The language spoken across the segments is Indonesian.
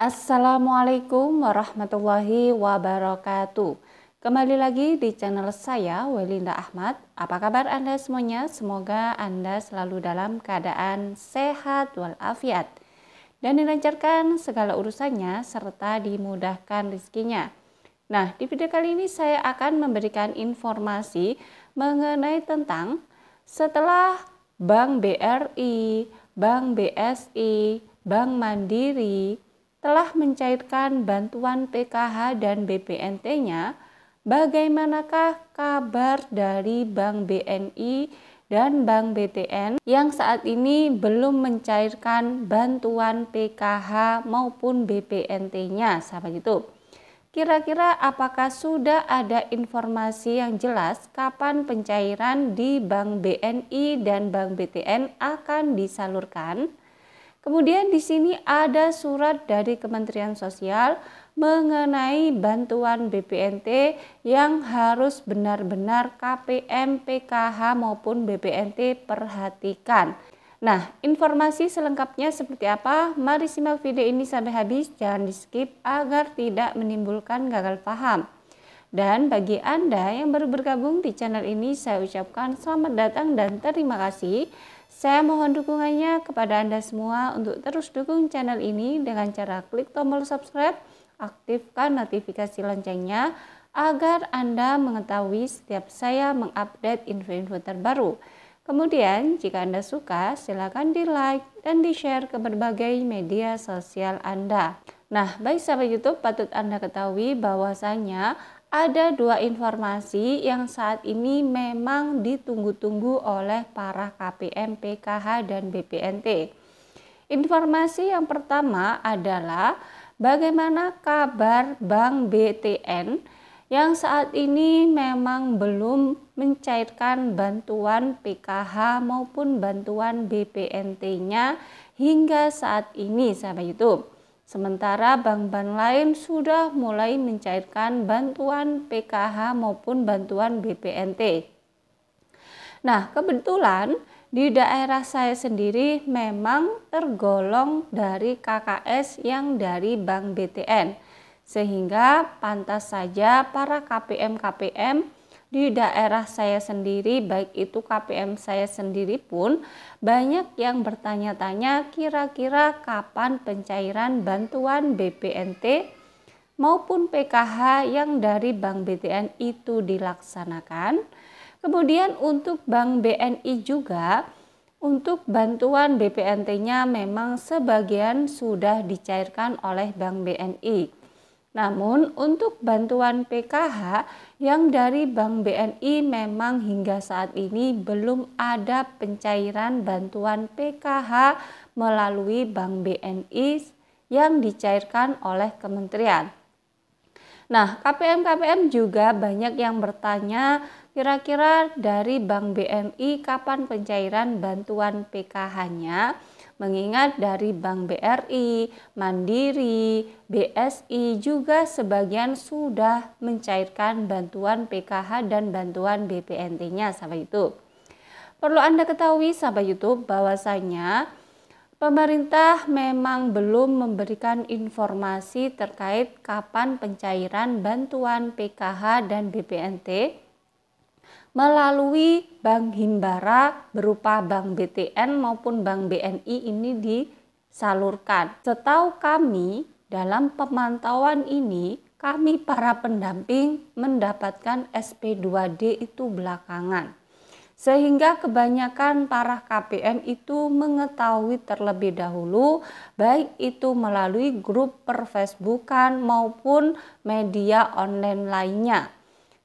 Assalamualaikum warahmatullahi wabarakatuh. Kembali lagi di channel saya, Welinda Ahmad. Apa kabar Anda semuanya? Semoga Anda selalu dalam keadaan sehat walafiat dan dilancarkan segala urusannya serta dimudahkan rezekinya. Nah, di video kali ini saya akan memberikan informasi mengenai tentang setelah Bank BRI, Bank BSI, Bank Mandiri telah mencairkan bantuan PKH dan BPNT-nya, bagaimanakah kabar dari Bank BNI dan Bank BTN yang saat ini belum mencairkan bantuan PKH maupun BPNT-nya, sahabat YouTube? Kira-kira apakah sudah ada informasi yang jelas kapan pencairan di Bank BNI dan Bank BTN akan disalurkan? Kemudian di sini ada surat dari Kementerian Sosial mengenai bantuan BPNT yang harus benar-benar KPM, PKH maupun BPNT perhatikan. Nah, informasi selengkapnya seperti apa? Mari simak video ini sampai habis, jangan di skip agar tidak menimbulkan gagal paham. Dan bagi Anda yang baru bergabung di channel ini, saya ucapkan selamat datang dan terima kasih. Saya mohon dukungannya kepada Anda semua untuk terus dukung channel ini dengan cara klik tombol subscribe, aktifkan notifikasi loncengnya agar Anda mengetahui setiap saya mengupdate info-info terbaru. Kemudian jika Anda suka, silakan di like dan di share ke berbagai media sosial Anda. Nah, baik sahabat YouTube, patut Anda ketahui bahwasanya ada dua informasi yang saat ini memang ditunggu-tunggu oleh para KPM, PKH, dan BPNT. Informasi yang pertama adalah bagaimana kabar Bank BTN yang saat ini memang belum mencairkan bantuan PKH maupun bantuan BPNT-nya hingga saat ini, sahabat YouTube. Sementara bank-bank lain sudah mulai mencairkan bantuan PKH maupun bantuan BPNT. Nah, kebetulan di daerah saya sendiri memang tergolong dari KKS yang dari Bank BTN. Sehingga pantas saja para KPM-KPM di daerah saya sendiri, baik itu KPM saya sendiri pun banyak yang bertanya-tanya kira-kira kapan pencairan bantuan BPNT maupun PKH yang dari Bank BTN itu dilaksanakan. Kemudian untuk Bank BNI juga, untuk bantuan BPNT-nya memang sebagian sudah dicairkan oleh Bank BNI. Namun untuk bantuan PKH yang dari Bank BNI memang hingga saat ini belum ada pencairan bantuan PKH melalui Bank BNI yang dicairkan oleh kementerian. Nah, KPM-KPM juga banyak yang bertanya kira-kira dari Bank BNI kapan pencairan bantuan PKH-nya, mengingat dari Bank BRI, Mandiri, BSI juga sebagian sudah mencairkan bantuan PKH dan bantuan BPNT-nya, sahabat YouTube. Perlu Anda ketahui, sahabat YouTube, bahwasanya pemerintah memang belum memberikan informasi terkait kapan pencairan bantuan PKH dan BPNT melalui Bank Himbara berupa Bank BTN maupun Bank BNI ini disalurkan. Setahu kami, dalam pemantauan ini, kami para pendamping mendapatkan SP2D itu belakangan. Sehingga kebanyakan para KPM itu mengetahui terlebih dahulu, baik itu melalui grup per-Facebookan maupun media online lainnya.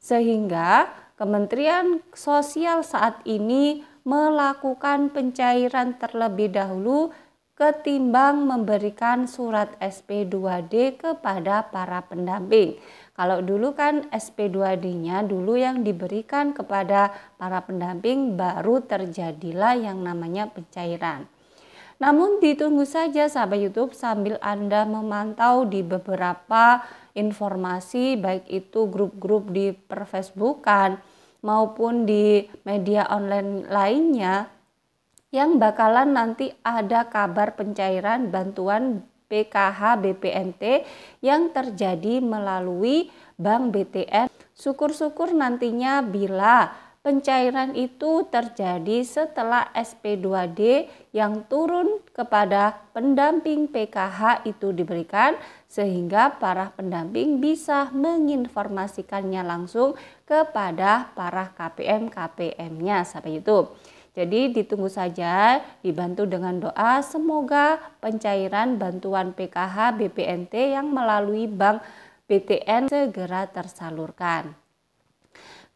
Sehingga Kementerian Sosial saat ini melakukan pencairan terlebih dahulu ketimbang memberikan surat SP2D kepada para pendamping. Kalau dulu kan SP2D-nya dulu yang diberikan kepada para pendamping, baru terjadilah yang namanya pencairan. Namun ditunggu saja sahabat YouTube sambil Anda memantau di beberapa informasi, baik itu grup-grup di per-Facebookan maupun di media online lainnya, yang bakalan nanti ada kabar pencairan bantuan PKH BPNT yang terjadi melalui Bank BTN. Syukur-syukur nantinya bila pencairan itu terjadi setelah SP2D yang turun kepada pendamping PKH itu diberikan, sehingga para pendamping bisa menginformasikannya langsung kepada para KPM-KPM-nya sampai itu. Jadi ditunggu saja, dibantu dengan doa, semoga pencairan bantuan PKH BPNT yang melalui Bank BTN segera tersalurkan.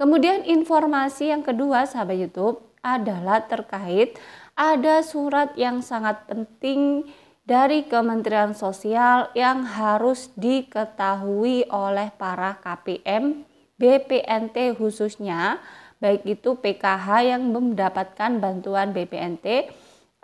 Kemudian informasi yang kedua sahabat YouTube adalah terkait ada surat yang sangat penting dari Kementerian Sosial yang harus diketahui oleh para KPM BPNT khususnya, baik itu PKH yang mendapatkan bantuan BPNT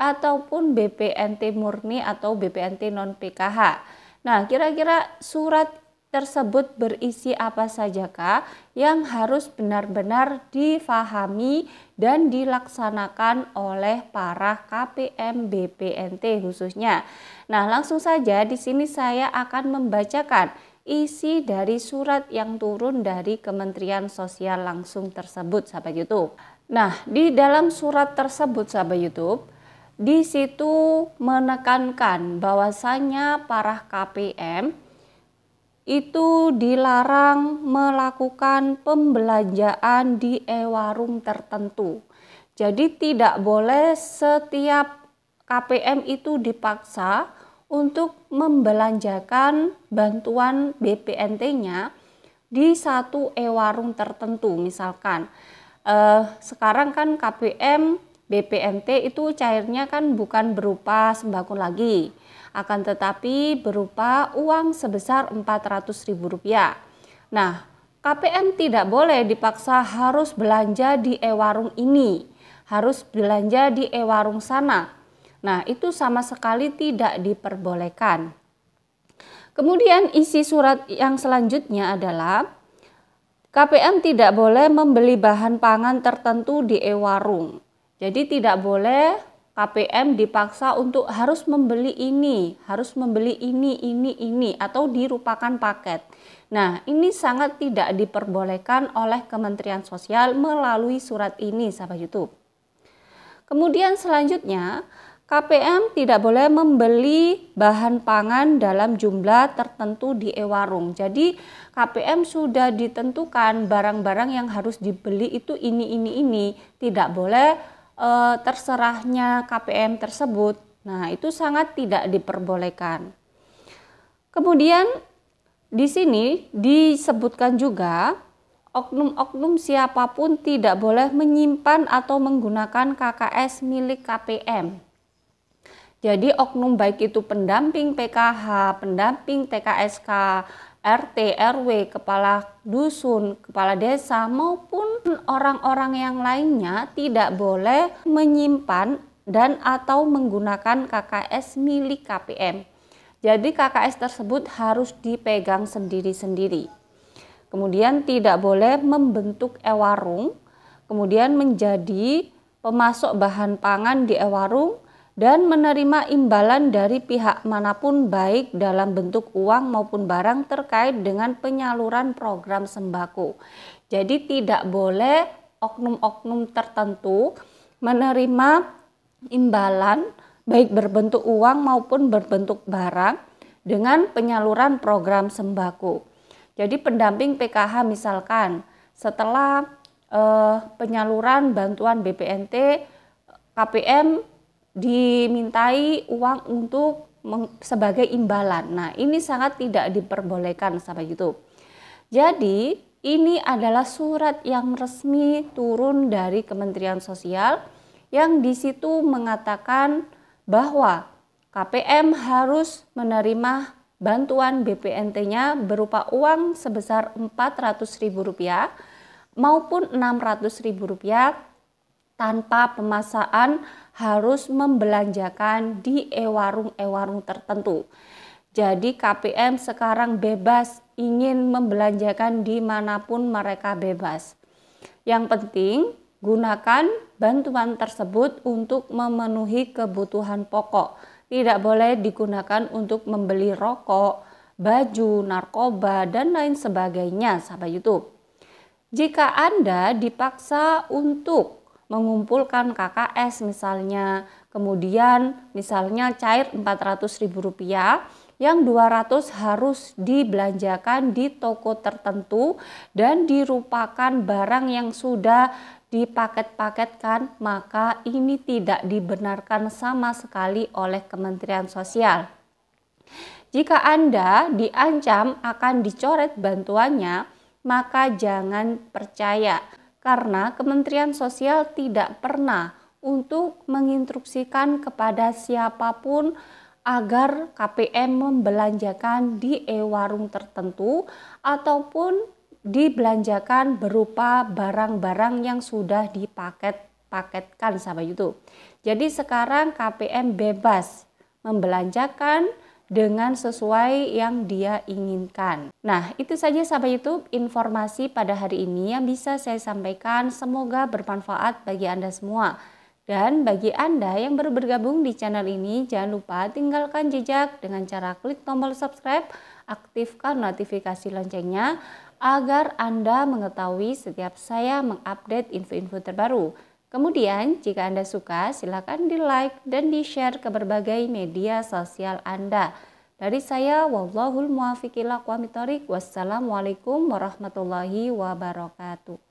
ataupun BPNT murni atau BPNT non PKH. Nah, kira-kira surat tersebut berisi apa sajakah yang harus benar-benar difahami dan dilaksanakan oleh para KPM BPNT khususnya. Nah, langsung saja di sini saya akan membacakan isi dari surat yang turun dari Kementerian Sosial langsung tersebut sahabat YouTube. Nah, di dalam surat tersebut sahabat YouTube, di situ menekankan bahwasanya para KPM itu dilarang melakukan pembelanjaan di e-warung tertentu. Jadi tidak boleh setiap KPM itu dipaksa untuk membelanjakan bantuan BPNT-nya di satu e-warung tertentu. Misalkan sekarang kan KPM BPNT itu cairnya kan bukan berupa sembako lagi, akan tetapi berupa uang sebesar Rp400.000. Nah, KPM tidak boleh dipaksa harus belanja di e-warung ini, harus belanja di e-warung sana. Nah, itu sama sekali tidak diperbolehkan. Kemudian isi surat yang selanjutnya adalah KPM tidak boleh membeli bahan pangan tertentu di e-warung. Jadi tidak boleh KPM dipaksa untuk harus membeli ini, harus membeli ini, atau dirupakan paket. Nah, ini sangat tidak diperbolehkan oleh Kementerian Sosial melalui surat ini, sahabat YouTube. Kemudian selanjutnya, KPM tidak boleh membeli bahan pangan dalam jumlah tertentu di e-warung. Jadi KPM sudah ditentukan barang-barang yang harus dibeli itu ini, tidak boleh terserahnya KPM tersebut. Nah, itu sangat tidak diperbolehkan. Kemudian di sini disebutkan juga oknum-oknum siapapun tidak boleh menyimpan atau menggunakan KKS milik KPM. Jadi oknum baik itu pendamping PKH, pendamping TKSK, RT, RW, kepala dusun, kepala desa maupun orang-orang yang lainnya tidak boleh menyimpan dan atau menggunakan KKS milik KPM. Jadi KKS tersebut harus dipegang sendiri-sendiri. Kemudian tidak boleh membentuk e-warung, kemudian menjadi pemasok bahan pangan di e-warung dan menerima imbalan dari pihak manapun baik dalam bentuk uang maupun barang terkait dengan penyaluran program sembako. Jadi tidak boleh oknum-oknum tertentu menerima imbalan baik berbentuk uang maupun berbentuk barang dengan penyaluran program sembako. Jadi pendamping PKH misalkan setelah penyaluran bantuan BPNT, KPM dimintai uang untuk sebagai imbalan. Nah, ini sangat tidak diperbolehkan sahabat YouTube. Jadi, ini adalah surat yang resmi turun dari Kementerian Sosial yang di situ mengatakan bahwa KPM harus menerima bantuan BPNT-nya berupa uang sebesar Rp400.000 maupun Rp600.000 tanpa pemaksaan harus membelanjakan di e-warung tertentu. Jadi KPM sekarang bebas ingin membelanjakan dimanapun mereka bebas. Yang penting gunakan bantuan tersebut untuk memenuhi kebutuhan pokok tidak boleh digunakan untuk membeli rokok, baju, narkoba, dan lain sebagainya, sahabat YouTube. Jika Anda dipaksa untuk mengumpulkan KKS misalnya, kemudian misalnya cair Rp400.000, yang 200 harus dibelanjakan di toko tertentu dan dirupakan barang yang sudah dipaket-paketkan, maka ini tidak dibenarkan sama sekali oleh Kementerian Sosial. Jika Anda diancam akan dicoret bantuannya, maka jangan percaya, karena Kementerian Sosial tidak pernah untuk menginstruksikan kepada siapapun agar KPM membelanjakan di e-warung tertentu ataupun dibelanjakan berupa barang-barang yang sudah dipaket-paketkan, sahabat YouTube. Jadi sekarang KPM bebas membelanjakan dengan sesuai yang dia inginkan. Nah, itu saja sahabat YouTube informasi pada hari ini yang bisa saya sampaikan. Semoga bermanfaat bagi Anda semua. Dan bagi Anda yang baru bergabung di channel ini, jangan lupa tinggalkan jejak dengan cara klik tombol subscribe, aktifkan notifikasi loncengnya agar Anda mengetahui setiap saya mengupdate info-info terbaru. Kemudian, jika Anda suka, silakan di-like dan di-share ke berbagai media sosial Anda. Dari saya, wallahul muwaffiq ila aqwamit thoriq. Wassalamualaikum warahmatullahi wabarakatuh.